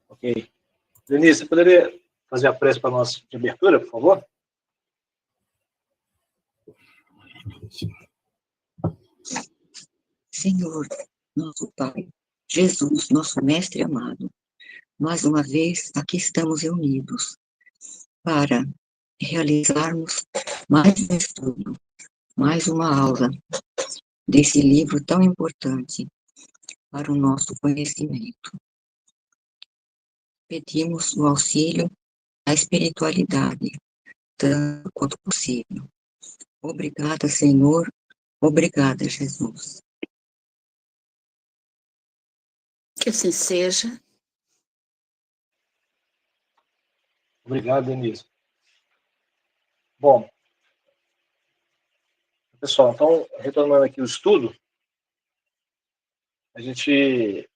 Ok. Denise, você poderia fazer a prece para nós de abertura, por favor? Senhor, nosso Pai, Jesus, nosso Mestre amado, mais uma vez aqui estamos reunidos para realizarmos mais um estudo, mais uma aula desse livro tão importante para o nosso conhecimento. Pedimos o auxílio da espiritualidade, tanto quanto possível. Obrigada, Senhor. Obrigada, Jesus. Que assim seja. Obrigado, Denise. Bom, pessoal, então, retornando aqui o estudo, a gente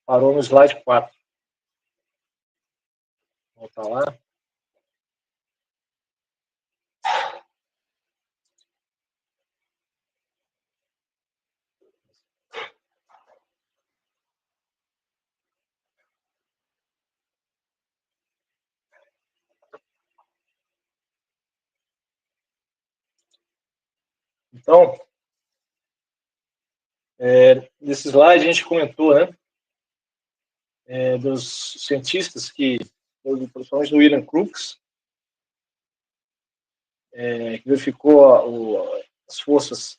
parou no slide 4. Vou voltar lá. Então, nesse slide a gente comentou, né, dos cientistas que, principalmente do William Crookes, que verificou as forças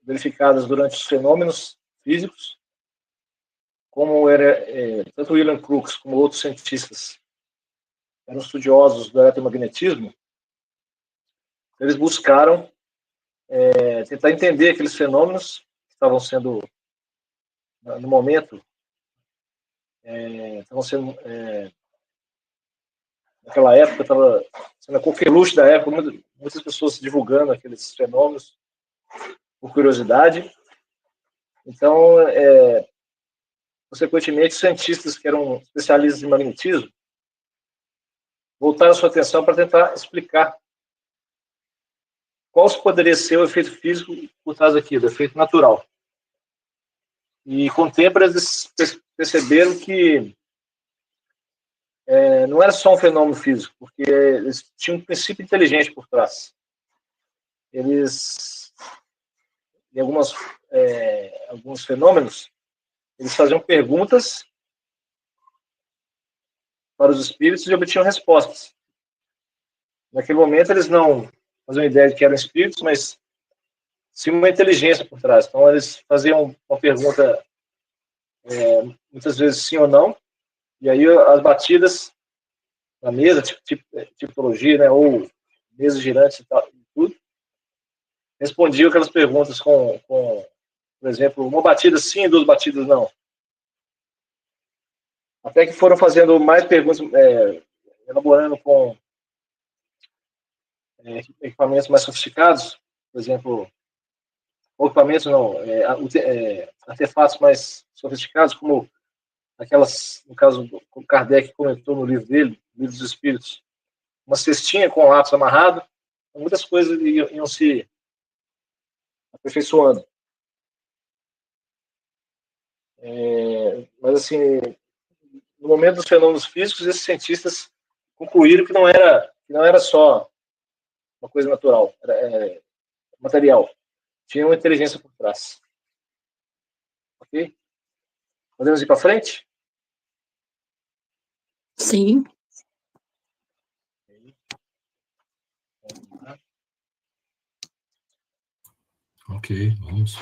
verificadas durante os fenômenos físicos, como era tanto William Crookes como outros cientistas eram estudiosos do eletromagnetismo, eles buscaram tentar entender aqueles fenômenos que estavam sendo, no momento, estavam sendo, naquela época, estava sendo a coqueluche da época, muitas pessoas divulgando aqueles fenômenos por curiosidade. Então, consequentemente, cientistas que eram especialistas em magnetismo voltaram sua atenção para tentar explicar qual poderia ser o efeito físico por trás daquilo, o efeito natural. E com o tempo eles perceberam que não era só um fenômeno físico, porque eles tinham um princípio inteligente por trás. Eles, em alguns fenômenos, eles faziam perguntas para os espíritos e obtinham respostas. Naquele momento eles não faziam ideia de que eram espíritos, mas sim uma inteligência por trás. Então eles faziam uma pergunta, muitas vezes sim ou não, e aí as batidas na mesa, tipologia, né, ou mesas girantes e tal, tudo, respondiam aquelas perguntas com, por exemplo, uma batida sim e duas batidas não. Até que foram fazendo mais perguntas, elaborando com equipamentos mais sofisticados, por exemplo, equipamentos não, artefatos mais sofisticados, como aquelas, no caso, o Kardec comentou no livro dele, Livro dos Espíritos, uma cestinha com lápis amarrado, muitas coisas iam se aperfeiçoando. Mas, assim, no momento dos fenômenos físicos, esses cientistas concluíram que não era só uma coisa natural, era material. Tinha uma inteligência por trás. Ok? Podemos ir para frente? Sim. Ok, vamos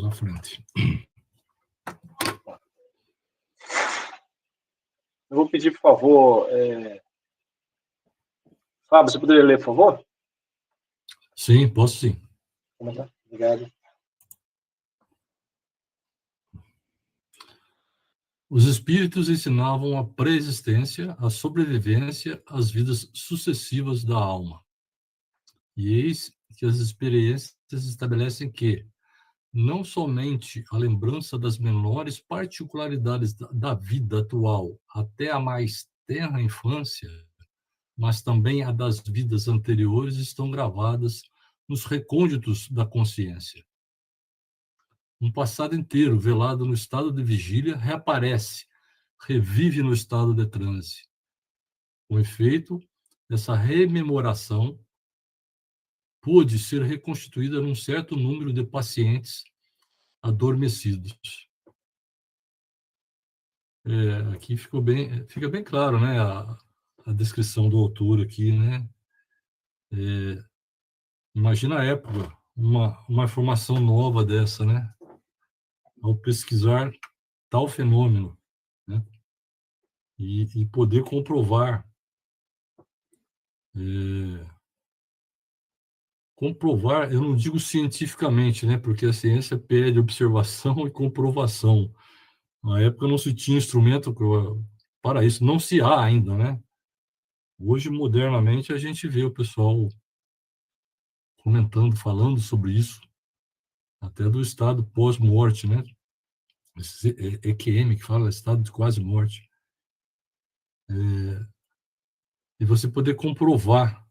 à frente. Eu vou pedir, por favor, Fábio, você poderia ler, por favor? Sim, posso sim. Obrigado. Os espíritos ensinavam a pré-existência, a sobrevivência às vidas sucessivas da alma. E eis que as experiências estabelecem que, não somente a lembrança das menores particularidades da vida atual até a mais tenra infância, mas também a das vidas anteriores estão gravadas nos recônditos da consciência. um passado inteiro velado no estado de vigília reaparece, revive no estado de transe. Com efeito, essa rememoração pôde ser reconstituída num certo número de pacientes adormecidos. Aqui fica bem claro, né, a descrição do autor aqui, né? Imagina a época, uma informação nova dessa, né? Ao pesquisar tal fenômeno, né? E poder comprovar, eu não digo cientificamente, né? Porque a ciência pede observação e comprovação. Na época não se tinha instrumento para isso, não se há ainda, né? Hoje, modernamente, a gente vê o pessoal comentando, falando sobre isso, até do estado pós-morte, né? Esse EQM, que fala estado de quase morte. E você poder comprovar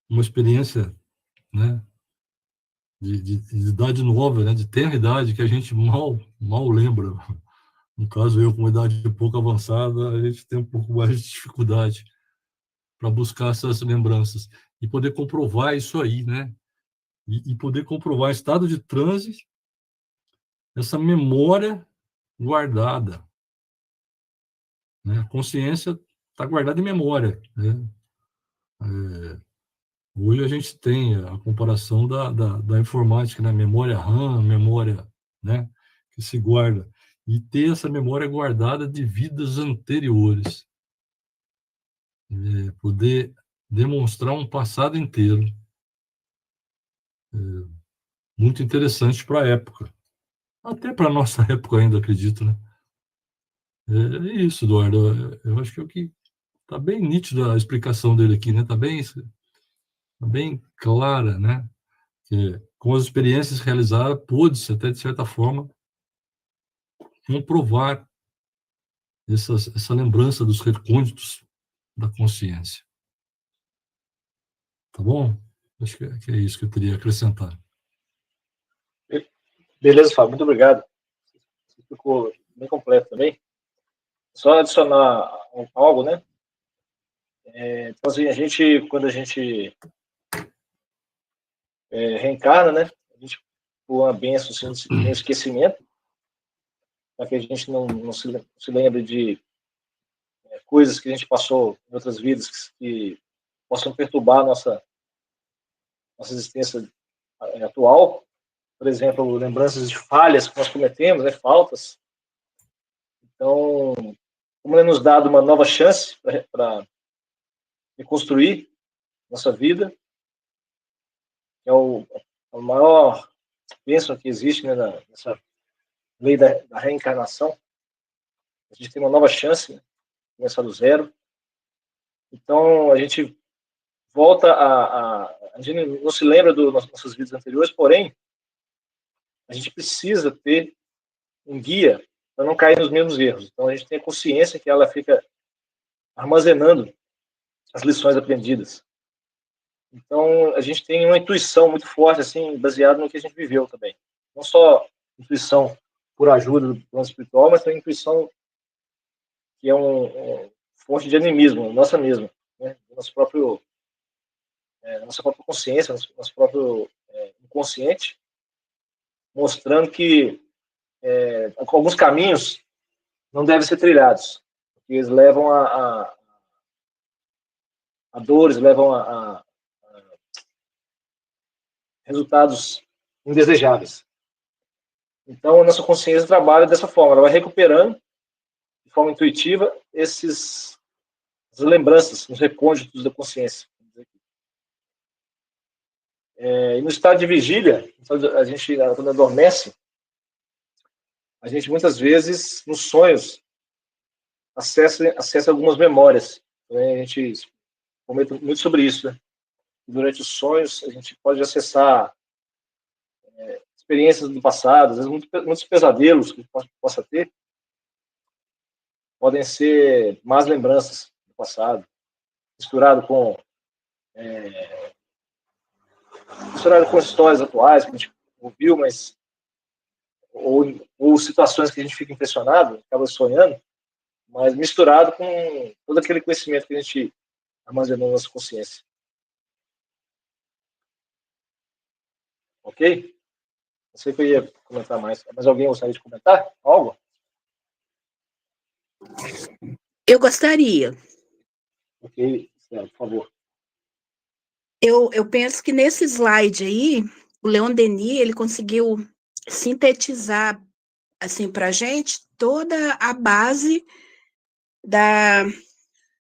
uma experiência, né, de idade nova, né, de tenra idade, que a gente mal lembra. No caso, eu com idade um pouco avançada, a gente tem um pouco mais de dificuldade para buscar essas lembranças. E poder comprovar isso aí, né? E poder comprovar em estado de transe essa memória guardada. Né? A consciência está guardada em memória. Né? Hoje a gente tem a comparação da informática, né? Memória RAM, memória, né, que se guarda. E ter essa memória guardada de vidas anteriores. Poder demonstrar um passado inteiro. Muito interessante para a época. Até para a nossa época ainda, acredito, né? É isso, Eduardo. Eu acho que é o que está bem nítido a explicação dele aqui, né? Está bem clara, né? Que, com as experiências realizadas, pôde-se até, de certa forma, comprovar essa lembrança dos recônditos da consciência. Tá bom? Acho que é isso que eu teria a acrescentar. Beleza, Fábio, muito obrigado. Você ficou bem completo também. Só adicionar algo, né? Então, assim, quando a gente reencarna, né? A gente, por uma benção, assim, tem esquecimento, para que a gente não se lembre de coisas que a gente passou em outras vidas que possam perturbar a nossa existência atual. Por exemplo, lembranças de falhas que nós cometemos, né? Faltas. Então, como é nos dado uma nova chance para reconstruir nossa vida, que é o maior bênção que existe, né, nessa lei da reencarnação. A gente tem uma nova chance, né, começar do zero. Então, a gente volta a gente não se lembra das nossas vidas anteriores, porém, a gente precisa ter um guia para não cair nos mesmos erros. Então, a gente tem a consciência que ela fica armazenando as lições aprendidas. Então, a gente tem uma intuição muito forte, assim, baseada no que a gente viveu também. Não só intuição por ajuda do plano espiritual, mas também intuição que é uma fonte de animismo, nossa mesma, né? Nossa própria consciência, nosso próprio inconsciente, mostrando que alguns caminhos não devem ser trilhados, porque eles levam a dores, levam a resultados indesejáveis. Então, a nossa consciência trabalha dessa forma, ela vai recuperando, de forma intuitiva, essas lembranças, os recônditos da consciência. E no estado de vigília, a gente, quando adormece, a gente muitas vezes, nos sonhos, acessa algumas memórias. A gente comenta muito sobre isso, né? Durante os sonhos, a gente pode acessar experiências do passado, às vezes muitos pesadelos que possa ter, podem ser más lembranças do passado, misturado com histórias atuais, que a gente ouviu, mas ou situações que a gente fica impressionado, acaba sonhando, mas misturado com todo aquele conhecimento que a gente armazenou na nossa consciência. Ok? Não sei que eu ia comentar mais. Mas alguém gostaria de comentar algo? Eu gostaria. Ok, por favor. Eu penso que nesse slide aí, o Leon Denis, ele conseguiu sintetizar, assim, para a gente, toda a base da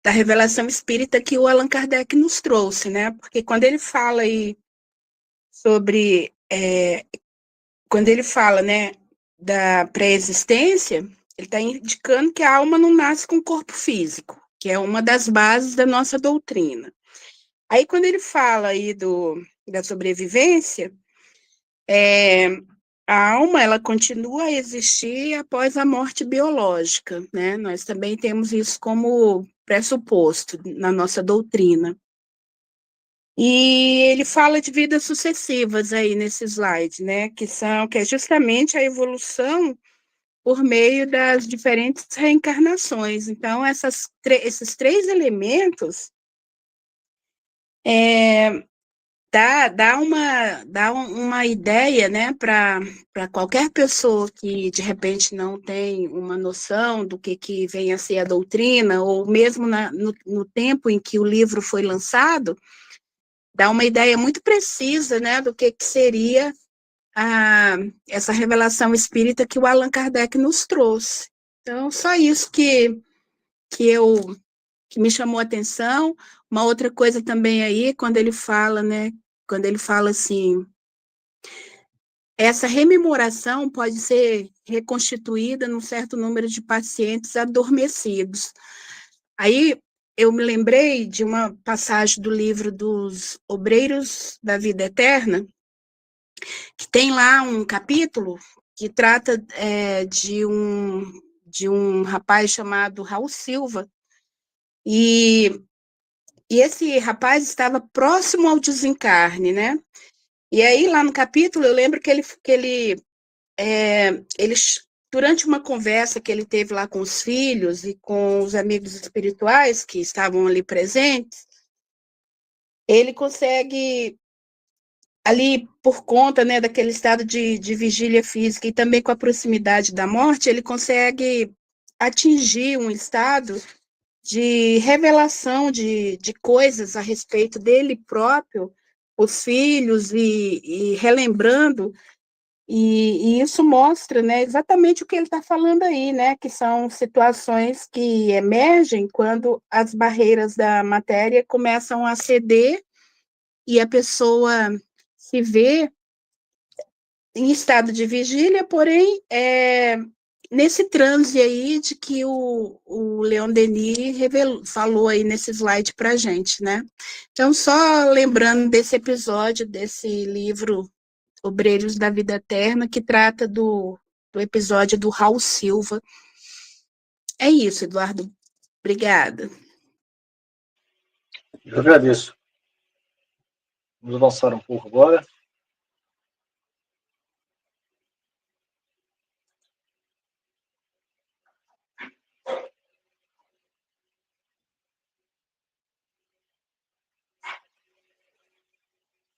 revelação espírita que o Allan Kardec nos trouxe, né? Porque quando ele fala aí sobre... quando ele fala, né, da pré-existência, ele está indicando que a alma não nasce com corpo físico, que é uma das bases da nossa doutrina. Aí, quando ele fala aí da sobrevivência, a alma, ela continua a existir após a morte biológica, né? Nós também temos isso como pressuposto na nossa doutrina. E ele fala de vidas sucessivas aí nesse slide, né? Que é justamente a evolução por meio das diferentes reencarnações. Então, esses três elementos dá uma ideia, né, para qualquer pessoa que, de repente, não tem uma noção do que vem a ser a doutrina, ou mesmo no tempo em que o livro foi lançado, dá uma ideia muito precisa, né, do que seria essa revelação espírita que o Allan Kardec nos trouxe. Então, só isso que me chamou a atenção. Uma outra coisa também aí, quando ele fala, né, quando ele fala assim, essa rememoração pode ser reconstituída num certo número de pacientes adormecidos. Aí eu me lembrei de uma passagem do livro dos Obreiros da Vida Eterna, que tem lá um capítulo que trata de um rapaz chamado Raul Silva, e esse rapaz estava próximo ao desencarne, né? E aí, lá no capítulo, eu lembro que ele durante uma conversa que ele teve lá com os filhos e com os amigos espirituais que estavam ali presentes, ele consegue, ali por conta, né, daquele estado de vigília física e também com a proximidade da morte, ele consegue atingir um estado de revelação de coisas a respeito dele próprio, os filhos, e relembrando, e isso mostra, né, exatamente o que ele está falando aí, né, que são situações que emergem quando as barreiras da matéria começam a ceder e a pessoa se vê em estado de vigília, porém, nesse transe aí de que o Leon Denis falou aí nesse slide para a gente, né? Então, só lembrando desse episódio, desse livro Obreiros da Vida Eterna, que trata do episódio do Raul Silva. É isso, Eduardo. Obrigada. Eu agradeço. Vamos avançar um pouco agora.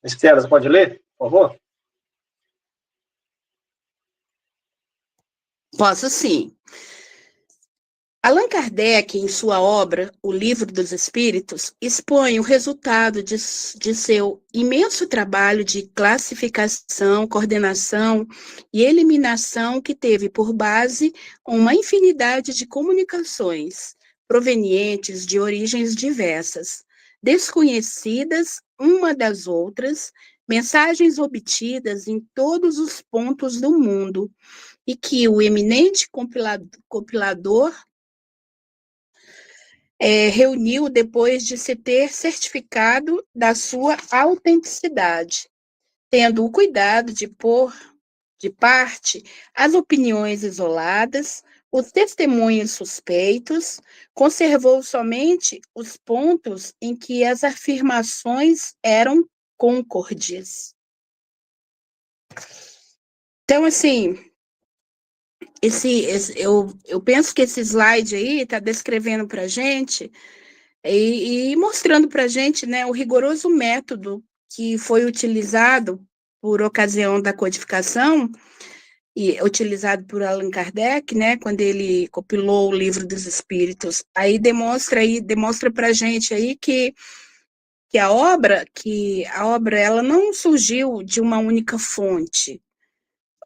Estela, você pode ler, por favor? Posso sim. Allan Kardec, em sua obra O Livro dos Espíritos, expõe o resultado de seu imenso trabalho de classificação, coordenação e eliminação que teve por base uma infinidade de comunicações provenientes de origens diversas, desconhecidas uma das outras, mensagens obtidas em todos os pontos do mundo, e que o eminente compilador reuniu depois de se ter certificado da sua autenticidade, tendo o cuidado de pôr de parte as opiniões isoladas, os testemunhos suspeitos, conservou somente os pontos em que as afirmações eram côncordes. Então, assim, eu penso que esse slide aí está descrevendo para a gente e mostrando para a gente, né, o rigoroso método que foi utilizado por ocasião da codificação e utilizado por Allan Kardec, né, quando ele compilou o Livro dos Espíritos. Aí demonstra para a gente aí que a obra ela não surgiu de uma única fonte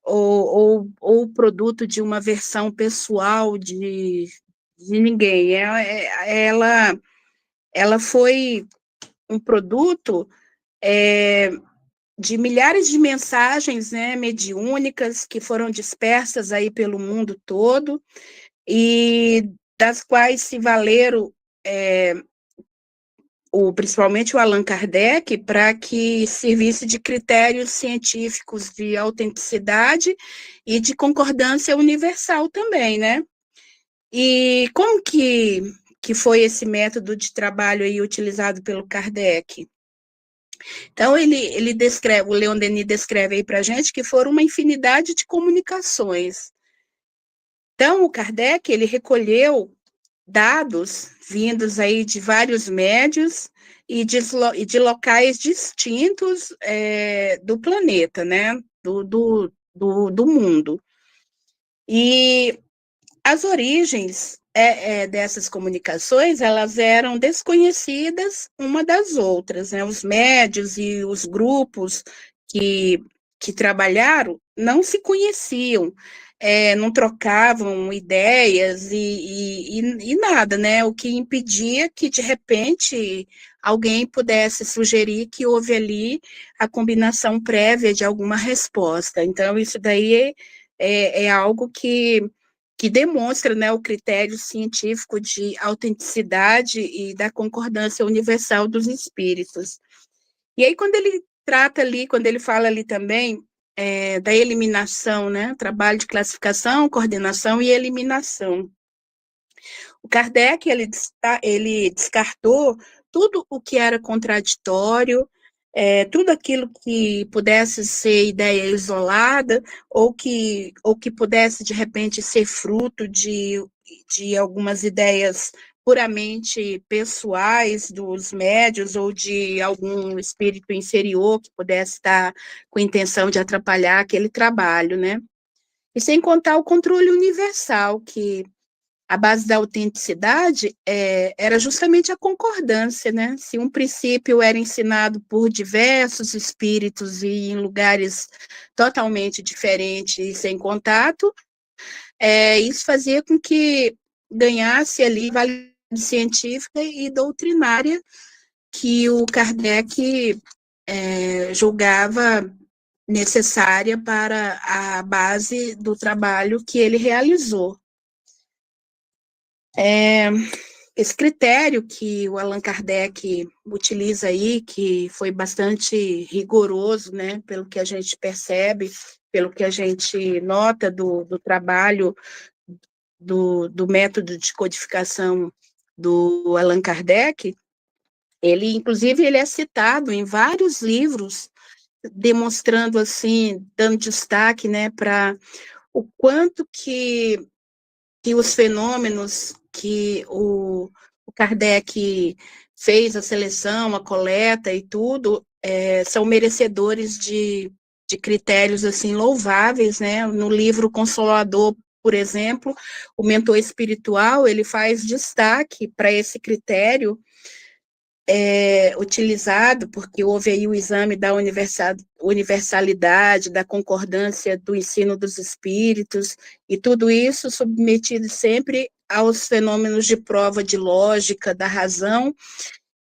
ou produto de uma versão pessoal de ninguém. Ela foi um produto de milhares de mensagens, né, mediúnicas que foram dispersas aí pelo mundo todo e das quais se valeram principalmente o Allan Kardec, para que servisse de critérios científicos de autenticidade e de concordância universal também, né? E como que foi esse método de trabalho aí utilizado pelo Kardec? Então, ele descreve, o Leon Denis descreve aí para a gente que foram uma infinidade de comunicações. Então, o Kardec, ele recolheu dados vindos aí de vários médios e de locais distintos do planeta, né? Do mundo. E as origens dessas comunicações, elas eram desconhecidas uma das outras, né? Os médios e os grupos que trabalharam não se conheciam, não trocavam ideias e nada, né? O que impedia que, de repente, alguém pudesse sugerir que houve ali a combinação prévia de alguma resposta. Então, isso daí é algo que demonstra, né, o critério científico de autenticidade e da concordância universal dos espíritos. E aí, quando ele fala ali também da eliminação, né, trabalho de classificação, coordenação e eliminação. O Kardec, ele descartou tudo o que era contraditório, tudo aquilo que pudesse ser ideia isolada ou que pudesse, de repente, ser fruto de algumas ideias puramente pessoais dos médios ou de algum espírito inferior que pudesse estar com a intenção de atrapalhar aquele trabalho, né? E sem contar o controle universal, que a base da autenticidade era justamente a concordância, né? Se um princípio era ensinado por diversos espíritos e em lugares totalmente diferentes e sem contato, isso fazia com que ganhasse ali validade científica e doutrinária que o Kardec julgava necessária para a base do trabalho que ele realizou. Esse critério que o Allan Kardec utiliza aí, que foi bastante rigoroso, né, pelo que a gente percebe, pelo que a gente nota do trabalho do método de codificação do Allan Kardec, inclusive, ele é citado em vários livros, demonstrando, assim, dando destaque, né, para o quanto que os fenômenos que o Kardec fez a seleção, a coleta e tudo, são merecedores de critérios assim louváveis, né? No livro Consolador, por exemplo, o mentor espiritual, ele faz destaque para esse critério utilizado, porque houve aí o exame da universalidade, da concordância do ensino dos espíritos, e tudo isso submetido sempre aos fenômenos de prova de lógica, da razão,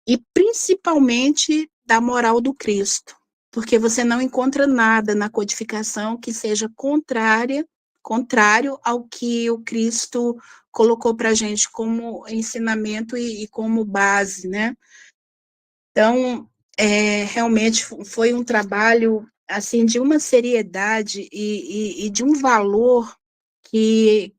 e principalmente da moral do Cristo, porque você não encontra nada na codificação que seja contrário ao que o Cristo colocou para a gente como ensinamento e como base, né? Então, realmente foi um trabalho assim de uma seriedade e de um valor que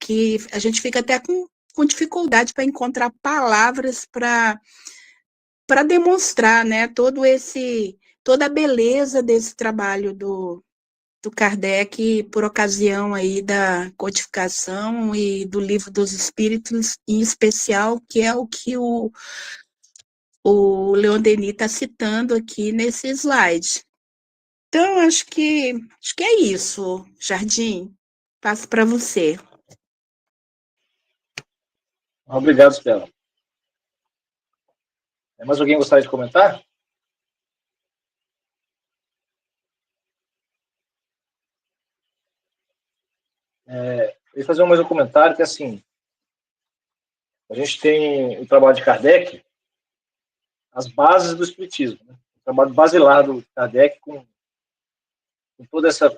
a gente fica até com dificuldade para encontrar palavras para demonstrar, né, toda a beleza desse trabalho do Kardec por ocasião aí da codificação e do Livro dos Espíritos, em especial, que é o que o Leon Denis está citando aqui nesse slide. Então, acho que é isso, Jardim. Passo para você. Obrigado, Stella. Mais alguém gostaria de comentar? Eu ia fazer mais um comentário que, assim, a gente tem o trabalho de Kardec, as bases do Espiritismo, né? O trabalho basilar do Kardec com toda essa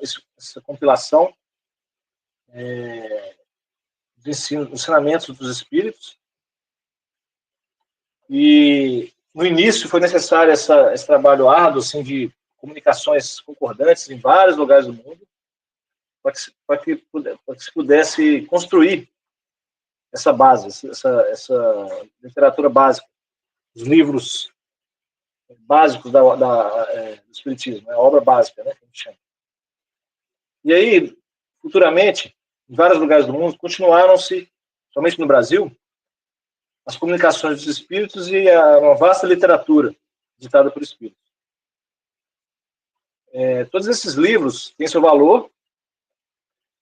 compilação dos ensinamentos dos Espíritos. E, no início, foi necessário esse trabalho árduo, assim, de comunicações concordantes em vários lugares do mundo, para que se pudesse construir essa base, essa literatura básica, os livros básicos do Espiritismo, né? A obra básica, né, que a gente chama. E aí, futuramente, em vários lugares do mundo, continuaram-se, somente no Brasil, as comunicações dos espíritos e uma vasta literatura ditada por espíritos. Todos esses livros têm seu valor,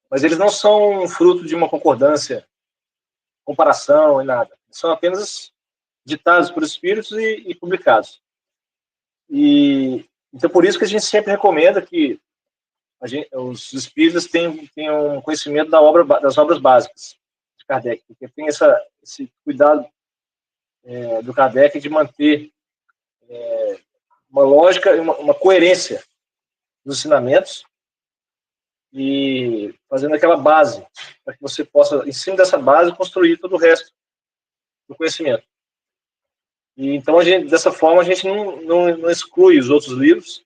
mas eles não são fruto de uma concordância, comparação e nada. São apenas ditados por espíritos e publicados. Então, por isso que a gente sempre recomenda que os espíritas tenham conhecimento das obras básicas de Kardec, porque tem esse cuidado do Kardec de manter uma lógica e uma coerência nos ensinamentos e fazendo aquela base, para que você possa, em cima dessa base, construir todo o resto do conhecimento. E, então, dessa forma, a gente não exclui os outros livros,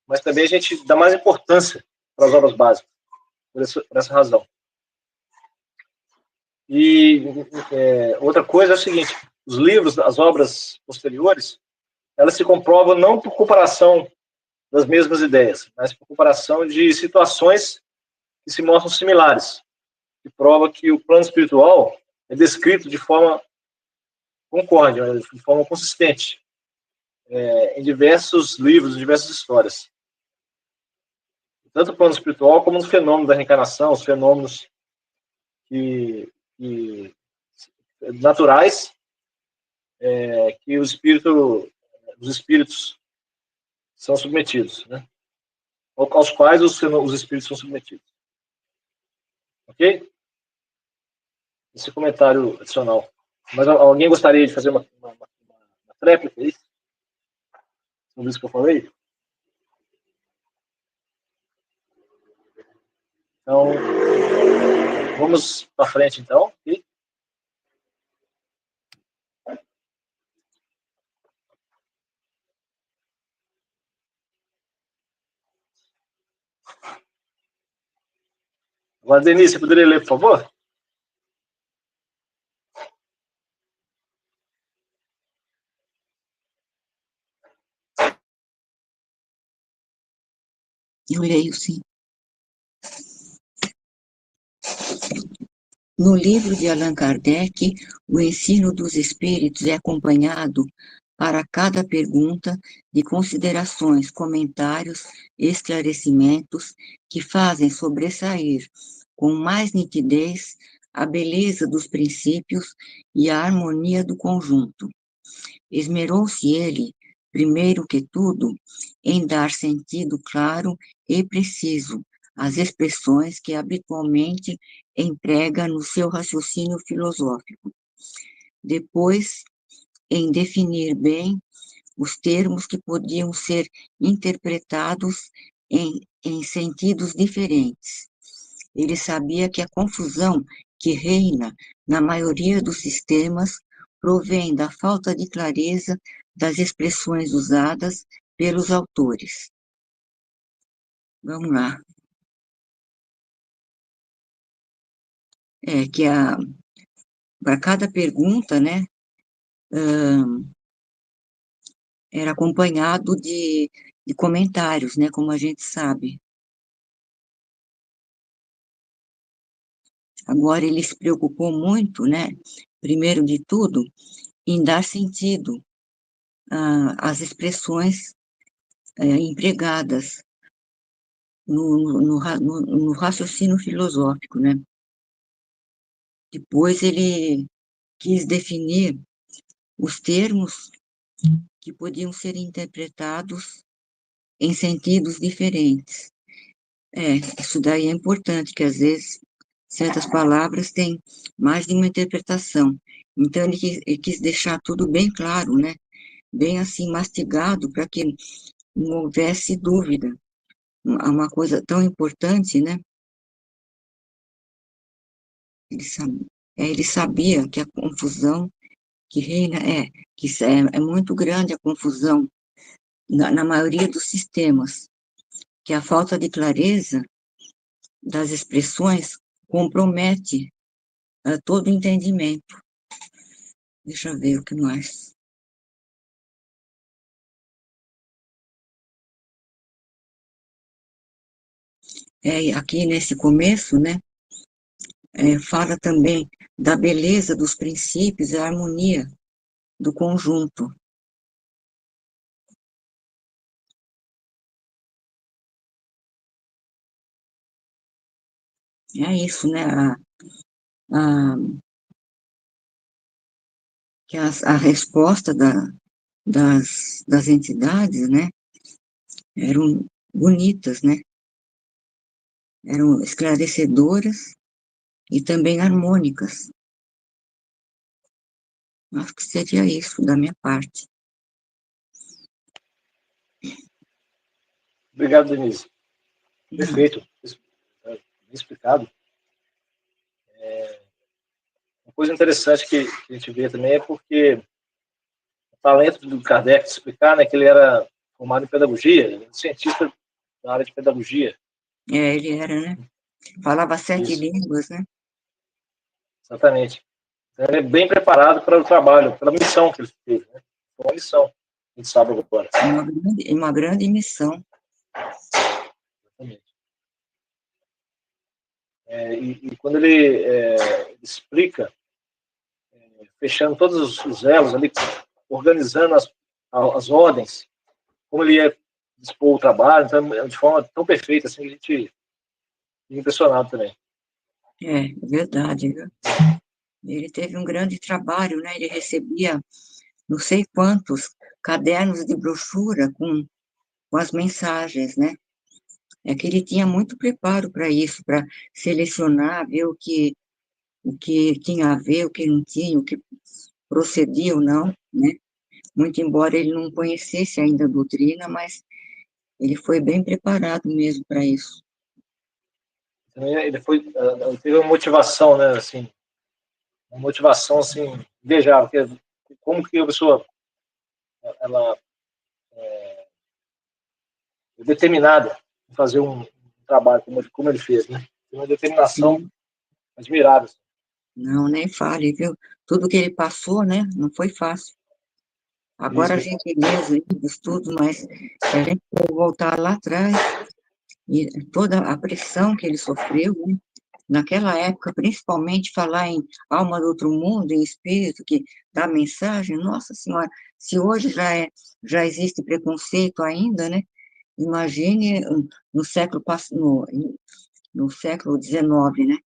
mas também a gente dá mais importância para as obras básicas, por essa razão. E outra coisa é o seguinte, os livros, as obras posteriores, elas se comprovam não por comparação das mesmas ideias, mas por comparação de situações que se mostram similares, que prova que o plano espiritual é descrito de forma concorde, de forma consistente, em diversos livros, em diversas histórias. Tanto o plano espiritual como no fenômeno da reencarnação, os fenômenos naturais que os espíritos são submetidos, né? Aos quais os espíritos são submetidos. Ok? Esse comentário adicional. Mas alguém gostaria de fazer uma tréplica, é isso? Sobre isso que eu falei? Então, vamos para frente, então. Ok? Agora, Denise, você poderia ler, por favor? Eu leio, sim. No livro de Allan Kardec, o ensino dos espíritos é acompanhado, para cada pergunta, de considerações, comentários e esclarecimentos que fazem sobressair com mais nitidez a beleza dos princípios e a harmonia do conjunto. Esmerou-se ele, primeiro que tudo, em dar sentido claro e preciso às expressões que habitualmente emprega no seu raciocínio filosófico. Depois, em definir bem os termos que podiam ser interpretados em sentidos diferentes. Ele sabia que a confusão que reina na maioria dos sistemas provém da falta de clareza das expressões usadas pelos autores. Vamos lá. Que para cada pergunta, né, era acompanhado de comentários, né, como a gente sabe. Agora, ele se preocupou muito, né, primeiro de tudo, em dar sentido às expressões empregadas no raciocínio filosófico, né? Depois ele quis definir os termos que podiam ser interpretados em sentidos diferentes. Isso daí é importante, que às vezes certas palavras têm mais de uma interpretação. Então ele quis deixar tudo bem claro, né? Bem assim mastigado, para que não houvesse dúvida. Uma coisa tão importante, né? Ele sabia que a confusão que reina é muito grande a confusão na maioria dos sistemas, que a falta de clareza das expressões compromete todo o entendimento. Deixa eu ver o que mais. Aqui nesse começo, né, fala também da beleza dos princípios e a harmonia do conjunto. É isso, né? Que a resposta das entidades, né, eram bonitas, né? Eram esclarecedoras e também harmônicas. Acho que seria isso da minha parte. Obrigado, Denise. Perfeito. Bem explicado. Uma coisa interessante que a gente vê também é porque o talento do Kardec de explicar, né, que ele era formado em pedagogia, ele era cientista na área de pedagogia. Ele era, né? Falava 7 Isso, línguas, né? exatamente. Então, ele é bem preparado para o trabalho, pela missão que ele teve, né? Foi uma missão, a gente sabe agora. Uma grande missão. Exatamente. E quando ele explica, fechando todos os elos ali, organizando as ordens, como ele ia dispor o trabalho, então, de forma tão perfeita, assim, que a gente fica impressionado também. É verdade, viu? Ele teve um grande trabalho, né? Ele recebia não sei quantos cadernos de brochura com as mensagens, né? É que ele tinha muito preparo para isso, para selecionar, ver o que tinha a ver, o que não tinha, o que procedia ou não, né? Muito embora ele não conhecesse ainda a doutrina, mas ele foi bem preparado mesmo para isso. Ele teve uma motivação, né, assim, invejável, como que a pessoa, ela é determinada em fazer um trabalho como ele fez, né? Tem uma determinação Sim. admirável. Não, nem fale, viu? Tudo que ele passou, né? Não foi fácil. Agora a Isso, gente lê os livros, tudo, mas se a gente for voltar lá atrás, e toda a pressão que ele sofreu, né? Naquela época, principalmente falar em alma do outro mundo, em espírito, que dá mensagem, nossa senhora, se hoje já existe preconceito ainda, né? Imagine no século, no século XIX, né?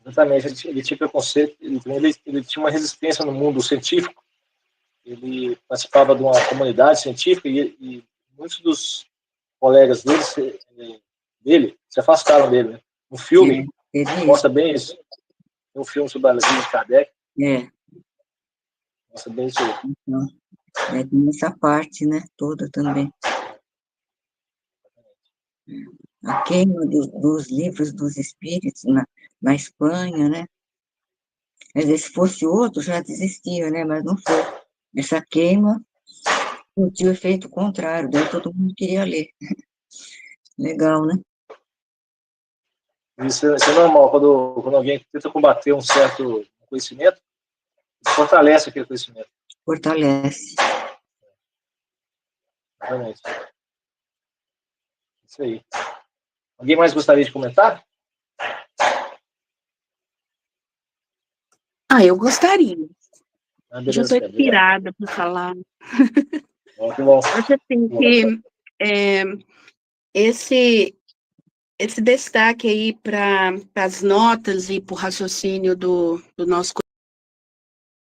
exatamente. Ele tinha preconceito, ele tinha uma resistência no mundo científico, ele participava de uma comunidade científica e muitos dos colegas dele se afastaram dele, né? Um filme Teve isso. mostra bem isso. Tem um filme sobre a vida de Kardec, É, mostra bem isso aí. então, tem essa parte, né, toda também. A queima dos livros dos espíritos na Espanha, né? Quer dizer, se fosse outro, já desistia, né? Mas não foi. Essa queima surtiu o efeito contrário, daí todo mundo queria ler. Legal, né? Isso é normal, quando alguém tenta combater um certo conhecimento, fortalece aquele conhecimento. Fortalece. Realmente. Isso aí. Alguém mais gostaria de comentar? Eu gostaria. Já Beleza, estou inspirada para falar. Bom, que bom. Acho assim que esse destaque aí para as notas e para o raciocínio do nosso